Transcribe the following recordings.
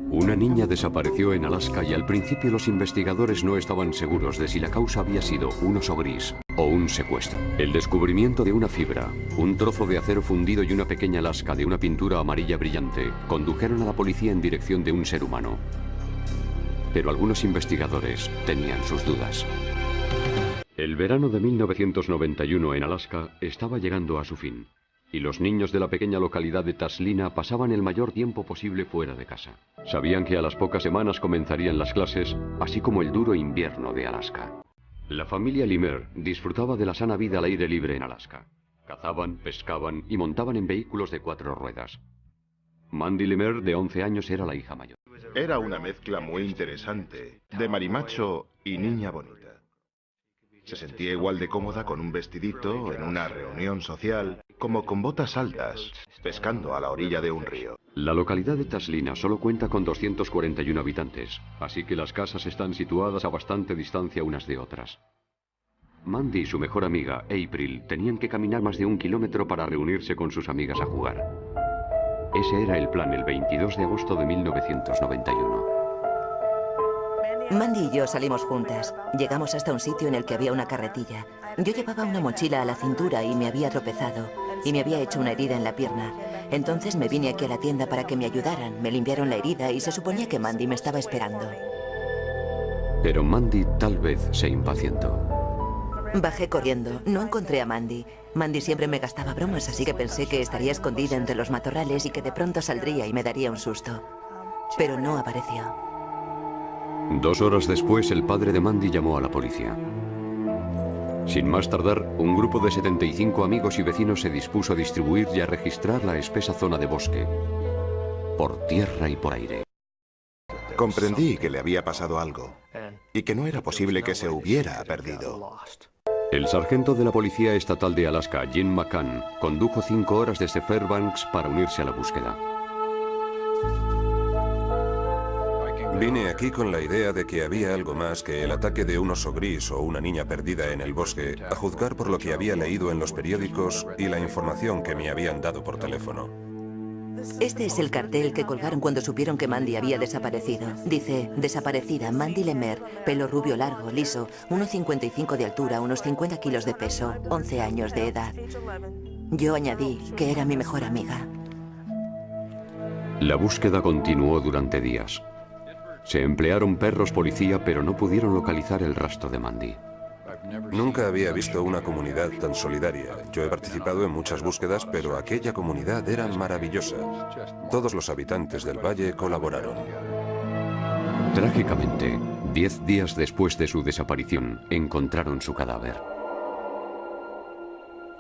Una niña desapareció en Alaska y al principio los investigadores no estaban seguros de si la causa había sido un oso gris o un secuestro. El descubrimiento de una fibra, un trozo de acero fundido y una pequeña lasca de una pintura amarilla brillante condujeron a la policía en dirección de un ser humano. Pero algunos investigadores tenían sus dudas. El verano de 1991 en Alaska estaba llegando a su fin, y los niños de la pequeña localidad de Taslina pasaban el mayor tiempo posible fuera de casa. Sabían que a las pocas semanas comenzarían las clases, así como el duro invierno de Alaska. La familia Limer disfrutaba de la sana vida al aire libre en Alaska. Cazaban, pescaban y montaban en vehículos de 4 ruedas. Mandy Limer, de 11 años, era la hija mayor. Era una mezcla muy interesante, de marimacho y niña bonita. Se sentía igual de cómoda con un vestidito en una reunión social como con botas altas, pescando a la orilla de un río. La localidad de Taslina solo cuenta con 241 habitantes, así que las casas están situadas a bastante distancia unas de otras. Mandy y su mejor amiga, April, tenían que caminar más de 1 kilómetro para reunirse con sus amigas a jugar. Ese era el plan el 22 de agosto de 1991. Mandy y yo salimos juntas. Llegamos hasta un sitio en el que había una carretilla. Yo llevaba una mochila a la cintura y me había tropezado. Y me había hecho una herida en la pierna. Entonces me vine aquí a la tienda para que me ayudaran. Me limpiaron la herida y se suponía que Mandy me estaba esperando. Pero Mandy tal vez se impacientó. Bajé corriendo. No encontré a Mandy. Mandy siempre me gastaba bromas, así que pensé que estaría escondida entre los matorrales y que de pronto saldría y me daría un susto. Pero no apareció. 2 horas después, el padre de Mandy llamó a la policía. Sin más tardar, un grupo de 75 amigos y vecinos se dispuso a distribuir y a registrar la espesa zona de bosque, por tierra y por aire. Comprendí que le había pasado algo y que no era posible que se hubiera perdido. El sargento de la Policía Estatal de Alaska, Jim McCann, condujo 5 horas desde Fairbanks para unirse a la búsqueda. Vine aquí con la idea de que había algo más que el ataque de un oso gris o una niña perdida en el bosque, a juzgar por lo que había leído en los periódicos y la información que me habían dado por teléfono. Este es el cartel que colgaron cuando supieron que Mandy había desaparecido. Dice, desaparecida, Mandy Lemer, pelo rubio largo, liso, 1,55 de altura, unos 50 kilos de peso, 11 años de edad. Yo añadí que era mi mejor amiga. La búsqueda continuó durante días. Se emplearon perros policía, pero no pudieron localizar el rastro de Mandy. Nunca había visto una comunidad tan solidaria. Yo he participado en muchas búsquedas, pero aquella comunidad era maravillosa. Todos los habitantes del valle colaboraron. Trágicamente, 10 días después de su desaparición, encontraron su cadáver.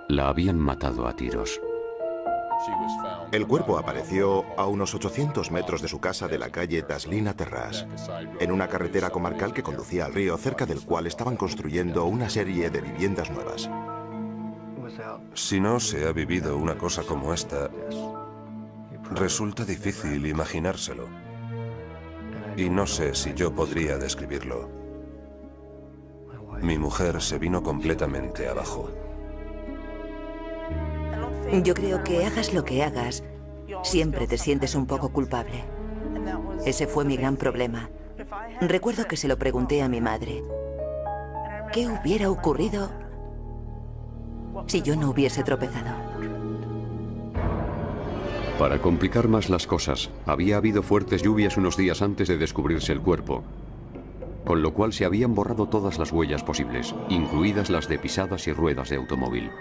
La habían matado a tiros. El cuerpo apareció a unos 800 metros de su casa de la calle Taslina Terrace, en una carretera comarcal que conducía al río, cerca del cual estaban construyendo una serie de viviendas nuevas. Si no se ha vivido una cosa como esta, resulta difícil imaginárselo. Y no sé si yo podría describirlo. Mi mujer se vino completamente abajo. Yo creo que hagas lo que hagas, siempre te sientes un poco culpable. Ese fue mi gran problema. Recuerdo que se lo pregunté a mi madre. ¿Qué hubiera ocurrido si yo no hubiese tropezado? Para complicar más las cosas, había habido fuertes lluvias unos días antes de descubrirse el cuerpo, con lo cual se habían borrado todas las huellas posibles, incluidas las de pisadas y ruedas de automóvil.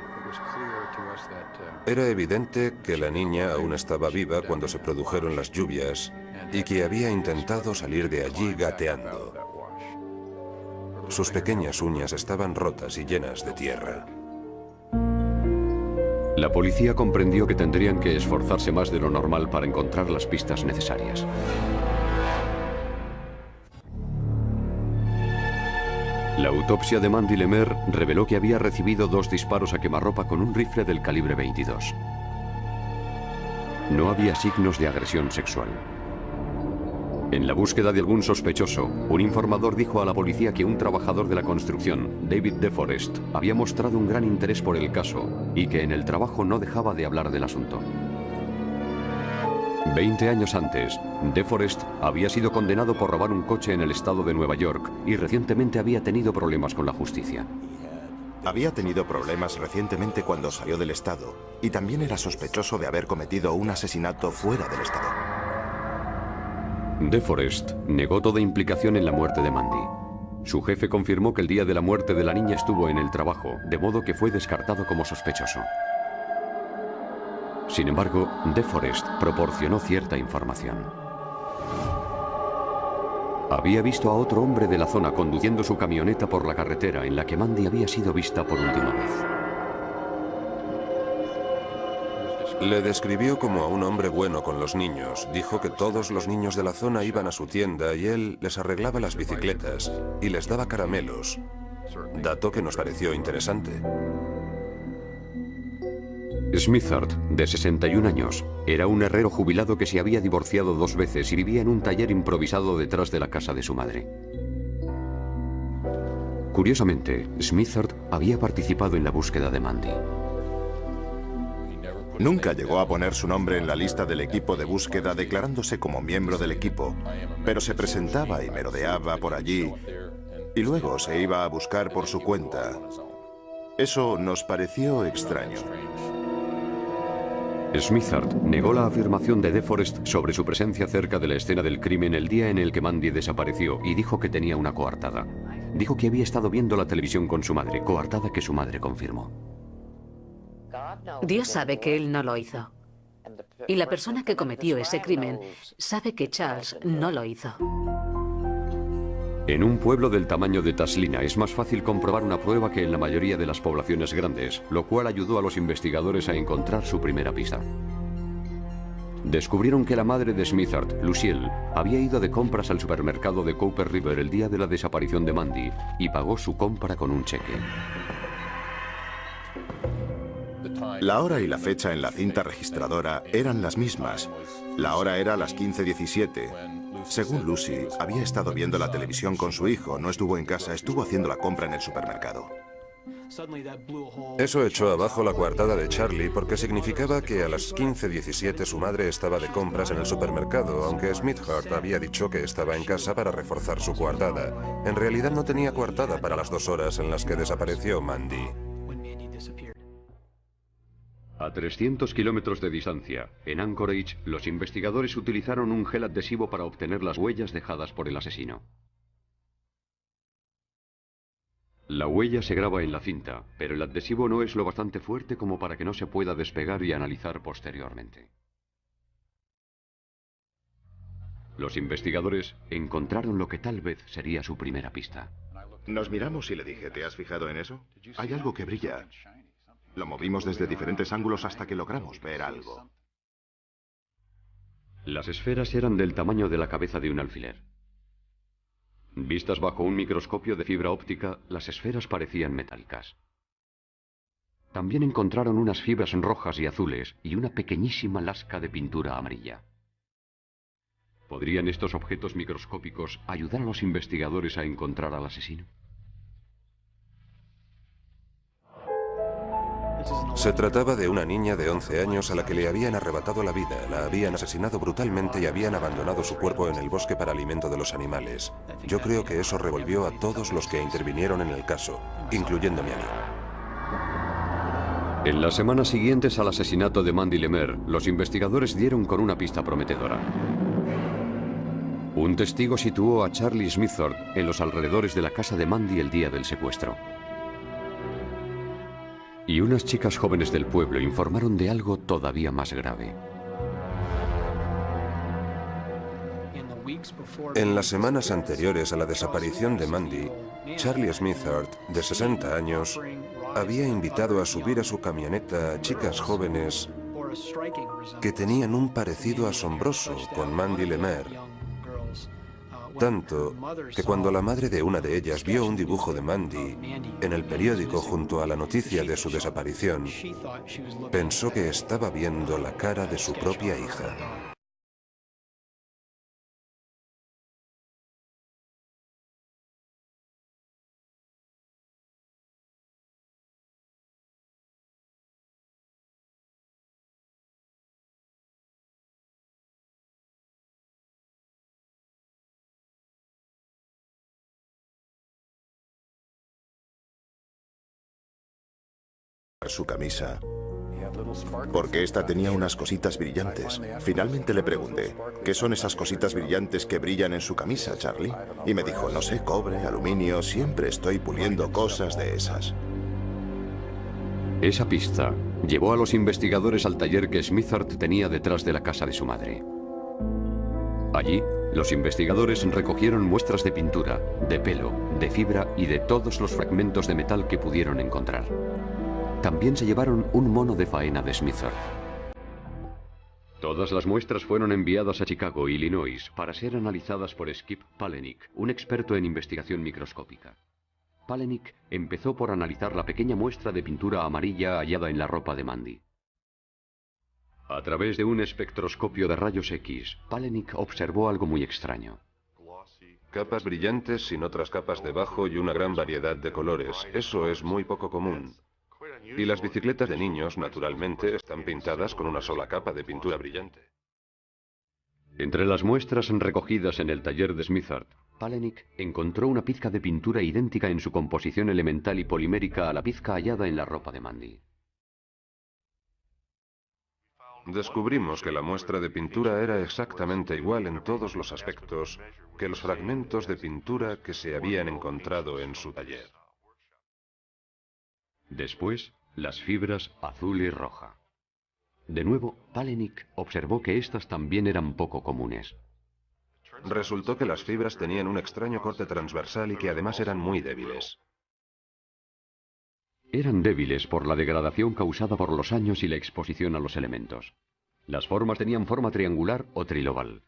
Era evidente que la niña aún estaba viva cuando se produjeron las lluvias y que había intentado salir de allí gateando. Sus pequeñas uñas estaban rotas y llenas de tierra. La policía comprendió que tendrían que esforzarse más de lo normal para encontrar las pistas necesarias. La autopsia de Mandy Lemer reveló que había recibido 2 disparos a quemarropa con un rifle del calibre 22. No había signos de agresión sexual. En la búsqueda de algún sospechoso, un informador dijo a la policía que un trabajador de la construcción, David DeForest, había mostrado un gran interés por el caso y que en el trabajo no dejaba de hablar del asunto. 20 años antes, DeForest había sido condenado por robar un coche en el estado de Nueva York y recientemente había tenido problemas con la justicia. Había tenido problemas recientemente cuando salió del estado y también era sospechoso de haber cometido un asesinato fuera del estado. DeForest negó toda implicación en la muerte de Mandy. Su jefe confirmó que el día de la muerte de la niña estuvo en el trabajo, de modo que fue descartado como sospechoso. Sin embargo, DeForest proporcionó cierta información. Había visto a otro hombre de la zona conduciendo su camioneta por la carretera en la que Mandy había sido vista por última vez. Le describió como a un hombre bueno con los niños. Dijo que todos los niños de la zona iban a su tienda y él les arreglaba las bicicletas y les daba caramelos. Dato que nos pareció interesante. Smithard, de 61 años, era un herrero jubilado que se había divorciado 2 veces y vivía en un taller improvisado detrás de la casa de su madre. Curiosamente, Smithard había participado en la búsqueda de Mandy. Nunca llegó a poner su nombre en la lista del equipo de búsqueda declarándose como miembro del equipo, pero se presentaba y merodeaba por allí y luego se iba a buscar por su cuenta. Eso nos pareció extraño. Smithard negó la afirmación de DeForest sobre su presencia cerca de la escena del crimen el día en el que Mandy desapareció y dijo que tenía una coartada. Dijo que había estado viendo la televisión con su madre, coartada que su madre confirmó. Dios sabe que él no lo hizo. Y la persona que cometió ese crimen sabe que Charles no lo hizo. En un pueblo del tamaño de Taslina es más fácil comprobar una prueba que en la mayoría de las poblaciones grandes, lo cual ayudó a los investigadores a encontrar su primera pista. Descubrieron que la madre de Smithard, Lucielle, había ido de compras al supermercado de Cooper River el día de la desaparición de Mandy y pagó su compra con un cheque. La hora y la fecha en la cinta registradora eran las mismas. La hora era las 15:17. Según Lucy, había estado viendo la televisión con su hijo, no estuvo en casa, estuvo haciendo la compra en el supermercado. Eso echó abajo la coartada de Charlie porque significaba que a las 15:17 su madre estaba de compras en el supermercado, aunque Smithard había dicho que estaba en casa para reforzar su coartada. En realidad no tenía coartada para las 2 horas en las que desapareció Mandy. A 300 kilómetros de distancia, en Anchorage, los investigadores utilizaron un gel adhesivo para obtener las huellas dejadas por el asesino. La huella se graba en la cinta, pero el adhesivo no es lo bastante fuerte como para que no se pueda despegar y analizar posteriormente. Los investigadores encontraron lo que tal vez sería su primera pista. Nos miramos y le dije, ¿te has fijado en eso? Hay algo que brilla. Lo movimos desde diferentes ángulos hasta que logramos ver algo. Las esferas eran del tamaño de la cabeza de un alfiler. Vistas bajo un microscopio de fibra óptica, las esferas parecían metálicas. También encontraron unas fibras rojas y azules y una pequeñísima lasca de pintura amarilla. ¿Podrían estos objetos microscópicos ayudar a los investigadores a encontrar al asesino? Se trataba de una niña de 11 años a la que le habían arrebatado la vida, la habían asesinado brutalmente y habían abandonado su cuerpo en el bosque para alimento de los animales. Yo creo que eso revolvió a todos los que intervinieron en el caso, incluyéndome a mí. En las semanas siguientes al asesinato de Mandy Lemaire, los investigadores dieron con una pista prometedora. Un testigo situó a Charlie Smithard en los alrededores de la casa de Mandy el día del secuestro. Y unas chicas jóvenes del pueblo informaron de algo todavía más grave. En las semanas anteriores a la desaparición de Mandy, Charlie Smithard, de 60 años, había invitado a subir a su camioneta a chicas jóvenes que tenían un parecido asombroso con Mandy Lemaire. Tanto que cuando la madre de una de ellas vio un dibujo de Mandy en el periódico junto a la noticia de su desaparición, pensó que estaba viendo la cara de su propia hija. su camisa porque esta tenía unas cositas brillantes. Finalmente le pregunté, ¿qué son esas cositas brillantes que brillan en su camisa, Charlie? Y me dijo, no sé, cobre, aluminio, siempre estoy puliendo cosas de esas. Esa pista llevó a los investigadores al taller que Smithard tenía detrás de la casa de su madre. Allí, los investigadores recogieron muestras de pintura, de pelo, de fibra y de todos los fragmentos de metal que pudieron encontrar. También se llevaron un mono de faena de Smithard. Todas las muestras fueron enviadas a Chicago, Illinois, para ser analizadas por Skip Palahniuk, un experto en investigación microscópica. Palahniuk empezó por analizar la pequeña muestra de pintura amarilla hallada en la ropa de Mandy. A través de un espectroscopio de rayos X, Palahniuk observó algo muy extraño. Capas brillantes sin otras capas debajo y una gran variedad de colores. Eso es muy poco común. Y las bicicletas de niños, naturalmente, están pintadas con una sola capa de pintura brillante. Entre las muestras recogidas en el taller de Smithard, Palahniuk encontró una pizca de pintura idéntica en su composición elemental y polimérica a la pizca hallada en la ropa de Mandy. Descubrimos que la muestra de pintura era exactamente igual en todos los aspectos que los fragmentos de pintura que se habían encontrado en su taller. Después, las fibras azul y roja. De nuevo, Palahniuk observó que estas también eran poco comunes. Resultó que las fibras tenían un extraño corte transversal y que además eran muy débiles. Eran débiles por la degradación causada por los años y la exposición a los elementos. Las formas tenían forma triangular o trilobal.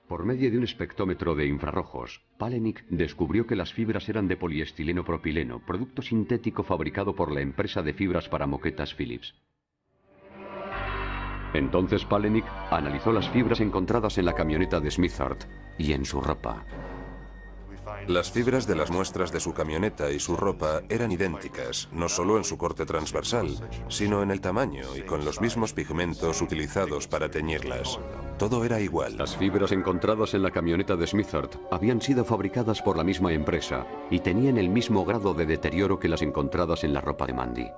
Por medio de un espectrómetro de infrarrojos, Palahniuk descubrió que las fibras eran de poliestileno-propileno, producto sintético fabricado por la empresa de fibras para moquetas Philips. Entonces Palahniuk analizó las fibras encontradas en la camioneta de Smithard y en su ropa. Las fibras de las muestras de su camioneta y su ropa eran idénticas, no solo en su corte transversal, sino en el tamaño y con los mismos pigmentos utilizados para teñirlas. Todo era igual. Las fibras encontradas en la camioneta de Smithard habían sido fabricadas por la misma empresa y tenían el mismo grado de deterioro que las encontradas en la ropa de Mandy.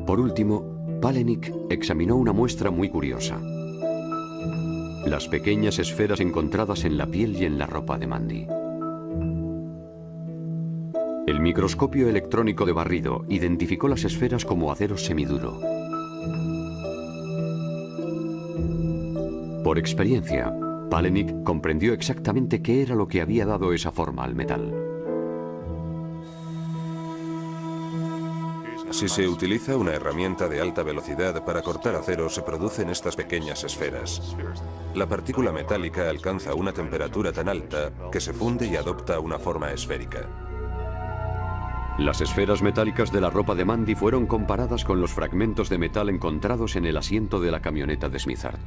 Por último, Palahniuk examinó una muestra muy curiosa: las pequeñas esferas encontradas en la piel y en la ropa de Mandy. El microscopio electrónico de barrido identificó las esferas como acero semiduro. Por experiencia, Palahniuk comprendió exactamente qué era lo que había dado esa forma al metal. Si se utiliza una herramienta de alta velocidad para cortar acero, se producen estas pequeñas esferas. La partícula metálica alcanza una temperatura tan alta que se funde y adopta una forma esférica. Las esferas metálicas de la ropa de Mandy fueron comparadas con los fragmentos de metal encontrados en el asiento de la camioneta de Smithard.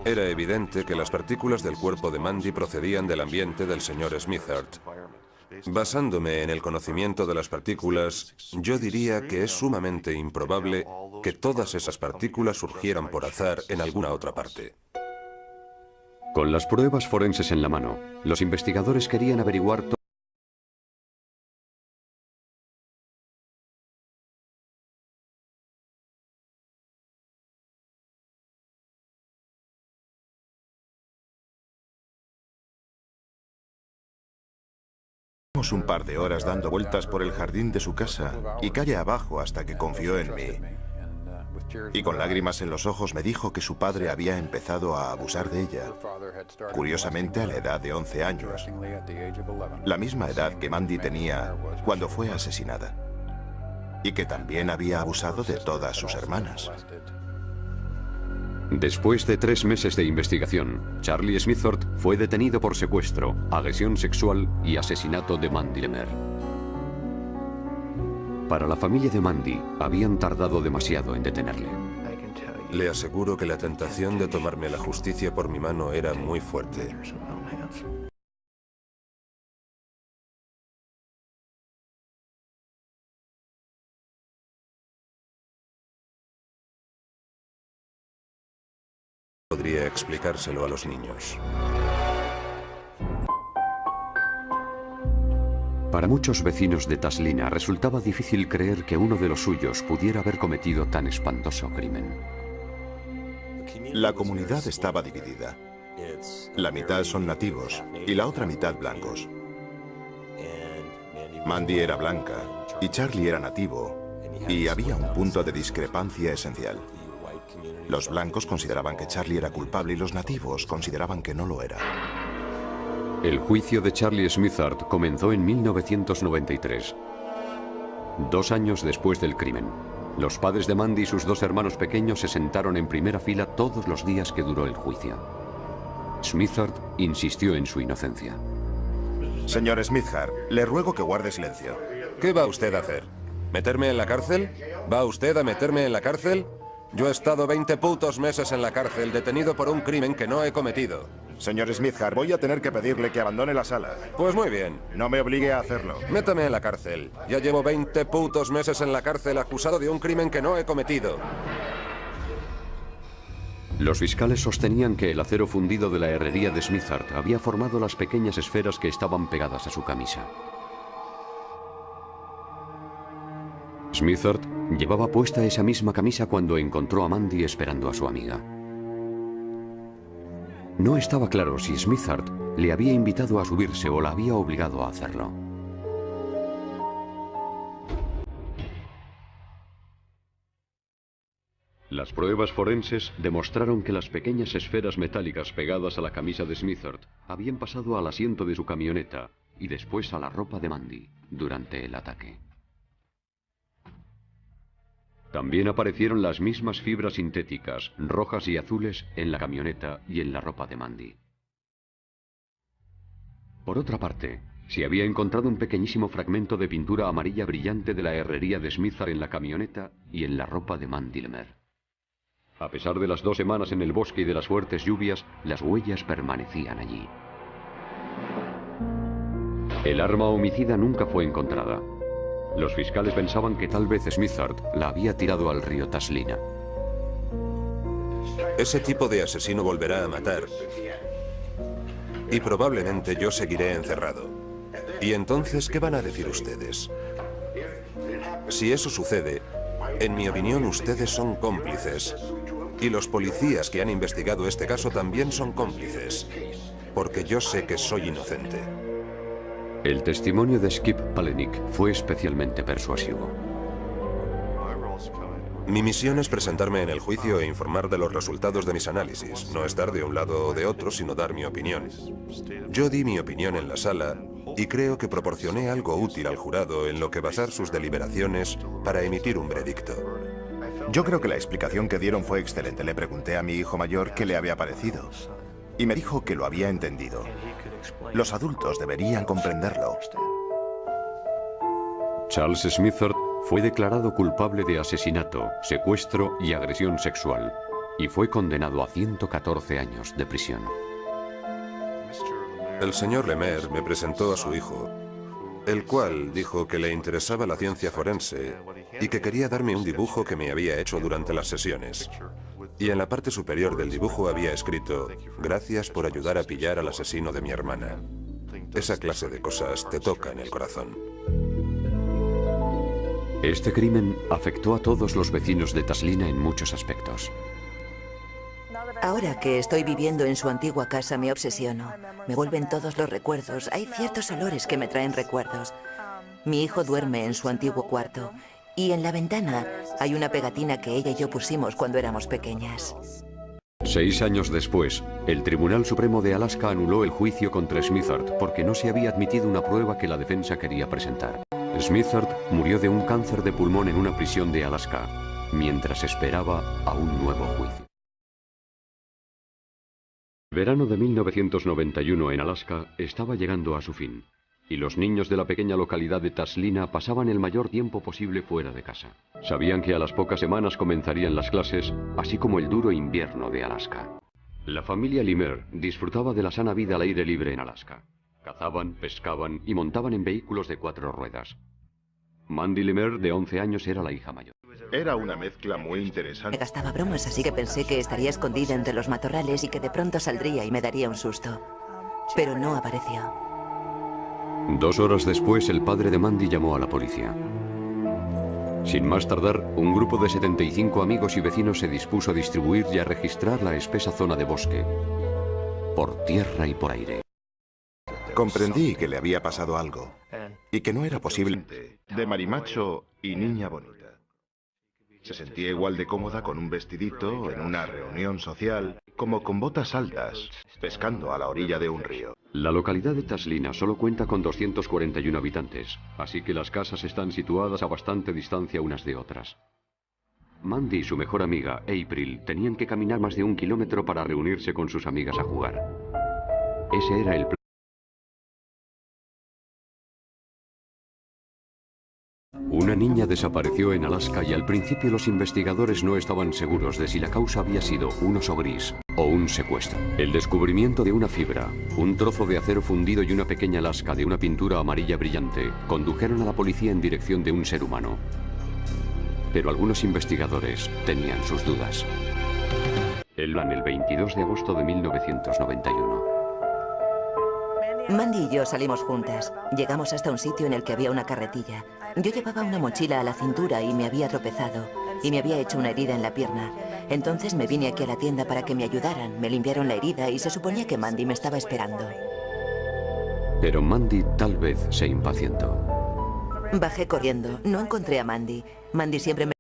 Era evidente que las partículas del cuerpo de Mandy procedían del ambiente del señor Smithard. Basándome en el conocimiento de las partículas, yo diría que es sumamente improbable que todas esas partículas surgieran por azar en alguna otra parte. Con las pruebas forenses en la mano, los investigadores querían averiguar todo. Un par de horas dando vueltas por el jardín de su casa y calle abajo hasta que confió en mí. Y con lágrimas en los ojos me dijo que su padre había empezado a abusar de ella, curiosamente a la edad de 11 años, la misma edad que Mandy tenía cuando fue asesinada, y que también había abusado de todas sus hermanas. Después de 3 meses de investigación, Charlie Smithard fue detenido por secuestro, agresión sexual y asesinato de Mandy Lemer. Para la familia de Mandy, habían tardado demasiado en detenerle. Le aseguro que la tentación de tomarme la justicia por mi mano era muy fuerte. Podría explicárselo a los niños. Para muchos vecinos de Taslina resultaba difícil creer que uno de los suyos pudiera haber cometido tan espantoso crimen. La comunidad estaba dividida. La mitad son nativos y la otra mitad blancos. Mandy era blanca y Charlie era nativo, y había un punto de discrepancia esencial. Los blancos consideraban que Charlie era culpable y los nativos consideraban que no lo era. El juicio de Charlie Smithard comenzó en 1993, 2 años después del crimen. Los padres de Mandy y sus 2 hermanos pequeños se sentaron en primera fila todos los días que duró el juicio. Smithard insistió en su inocencia. Señor Smithard, le ruego que guarde silencio. ¿Qué va usted a hacer? ¿Meterme en la cárcel? ¿Va usted a meterme en la cárcel? Yo he estado 20 putos meses en la cárcel, detenido por un crimen que no he cometido. Señor Smithard, voy a tener que pedirle que abandone la sala. Pues muy bien. No me obligue a hacerlo. Métame en la cárcel. Ya llevo 20 putos meses en la cárcel acusado de un crimen que no he cometido. Los fiscales sostenían que el acero fundido de la herrería de Smithard había formado las pequeñas esferas que estaban pegadas a su camisa. Smithard llevaba puesta esa misma camisa cuando encontró a Mandy esperando a su amiga. No estaba claro si Smithard le había invitado a subirse o la había obligado a hacerlo. Las pruebas forenses demostraron que las pequeñas esferas metálicas pegadas a la camisa de Smithard habían pasado al asiento de su camioneta y después a la ropa de Mandy durante el ataque. También aparecieron las mismas fibras sintéticas, rojas y azules, en la camioneta y en la ropa de Mandy. Por otra parte, se había encontrado un pequeñísimo fragmento de pintura amarilla brillante de la herrería de Smithard en la camioneta y en la ropa de Mandy Lemer. A pesar de las 2 semanas en el bosque y de las fuertes lluvias, las huellas permanecían allí. El arma homicida nunca fue encontrada. Los fiscales pensaban que tal vez Smithard la había tirado al río Taslina. Ese tipo de asesino volverá a matar. Y probablemente yo seguiré encerrado. ¿Y entonces qué van a decir ustedes? Si eso sucede, en mi opinión ustedes son cómplices. Y los policías que han investigado este caso también son cómplices. Porque yo sé que soy inocente. El testimonio de Skip Palahniuk fue especialmente persuasivo. Mi misión es presentarme en el juicio e informar de los resultados de mis análisis. No estar de un lado o de otro, sino dar mi opinión. Yo di mi opinión en la sala y creo que proporcioné algo útil al jurado en lo que basar sus deliberaciones para emitir un veredicto. Yo creo que la explicación que dieron fue excelente. Le pregunté a mi hijo mayor qué le había parecido y me dijo que lo había entendido. Los adultos deberían comprenderlo. Charles Smithard fue declarado culpable de asesinato, secuestro y agresión sexual, y fue condenado a 114 años de prisión. El señor Lemer me presentó a su hijo, el cual dijo que le interesaba la ciencia forense y que quería darme un dibujo que me había hecho durante las sesiones. Y en la parte superior del dibujo había escrito: gracias por ayudar a pillar al asesino de mi hermana. Esa clase de cosas te tocan el corazón. Este crimen afectó a todos los vecinos de Taslina en muchos aspectos. Ahora que estoy viviendo en su antigua casa me obsesiono. Me vuelven todos los recuerdos. Hay ciertos olores que me traen recuerdos. Mi hijo duerme en su antiguo cuarto y en la ventana hay una pegatina que ella y yo pusimos cuando éramos pequeñas. 6 años después, el Tribunal Supremo de Alaska anuló el juicio contra Smithard porque no se había admitido una prueba que la defensa quería presentar. Smithard murió de un cáncer de pulmón en una prisión de Alaska, mientras esperaba a un nuevo juicio. El verano de 1991 en Alaska estaba llegando a su fin, y los niños de la pequeña localidad de Taslina pasaban el mayor tiempo posible fuera de casa. Sabían que a las pocas semanas comenzarían las clases, así como el duro invierno de Alaska. La familia Lemer disfrutaba de la sana vida al aire libre en Alaska. Cazaban, pescaban y montaban en vehículos de 4 ruedas. Mandy Lemer, de 11 años, era la hija mayor. Era una mezcla muy Me interesante. gastaba bromas, así que pensé que estaría escondida entre los matorrales y que de pronto saldría y me daría un susto. Pero no apareció. 2 horas después, el padre de Mandy llamó a la policía. Sin más tardar, un grupo de 75 amigos y vecinos se dispuso a distribuir y a registrar la espesa zona de bosque, por tierra y por aire. Comprendí que le había pasado algo y que no era posible. De marimacho y niña bonita. Se sentía igual de cómoda con un vestidito en una reunión social como con botas altas, pescando a la orilla de un río. La localidad de Taslina solo cuenta con 241 habitantes, así que las casas están situadas a bastante distancia unas de otras. Mandy y su mejor amiga, April, tenían que caminar más de 1 kilómetro para reunirse con sus amigas a jugar. Ese era el plan. Una niña desapareció en Alaska y al principio los investigadores no estaban seguros de si la causa había sido un oso gris o un secuestro. El descubrimiento de una fibra, un trozo de acero fundido y una pequeña lasca de una pintura amarilla brillante condujeron a la policía en dirección de un ser humano. Pero algunos investigadores tenían sus dudas. El 22 de agosto de 1991. Mandy y yo salimos juntas. Llegamos hasta un sitio en el que había una carretilla. Yo llevaba una mochila a la cintura y me había tropezado. Y me había hecho una herida en la pierna. Entonces me vine aquí a la tienda para que me ayudaran. Me limpiaron la herida y se suponía que Mandy me estaba esperando. Pero Mandy tal vez se impacientó. Bajé corriendo. No encontré a Mandy. Mandy siempre me